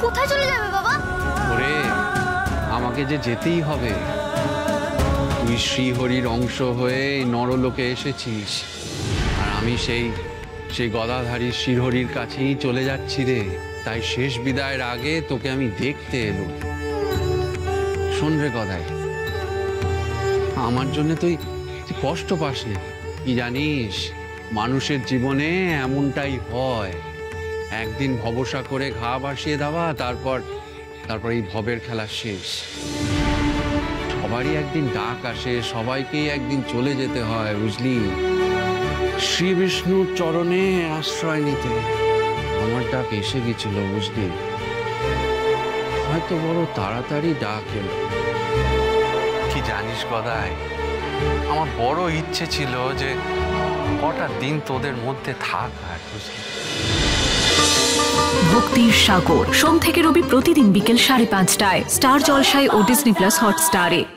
কোথায় চলে যাবে বাবা? ওরে, আমাকে যে যেতেই হবে। তুই শ্রীহরির অংশ হয়ে নরলোকে এসেছিস, আর আমি সেই গদাধারী শ্রীহরির কাছেই চলে যাচ্ছি রে। তাই শেষ বিদায়ের আগে তোকে আমি দেখতে এলুম। শোন রে গদাই, আমার জন্য তুই কষ্ট পাস না। কি জানিস, মানুষের জীবনে এমনটাই হয়। একদিন ভবসা করে ঘা ভাসিয়ে দেওয়া, তারপর এই ভবের খেলা শেষ। সবারই একদিন ডাক আসে, সবাইকেই একদিন চলে যেতে হয়, বুঝলি? শ্রী বিষ্ণুর চরণে আশ্রয় নিতে আমার ডাক এসে গেছিল, বুঝলি? হয়তো বড় তাড়াতাড়ি ডাক এলো। কি জানিস গদাই, আমার বড় ইচ্ছে ছিল যে কটা দিন তোদের মধ্যে থাকার, বুঝলি? ভক্তির সাগর, সোম থেকে রবি প্রতিদিন বিকেল 5:30টায় স্টার জলসায় ও ডিজনি প্লাস হটস্টারে।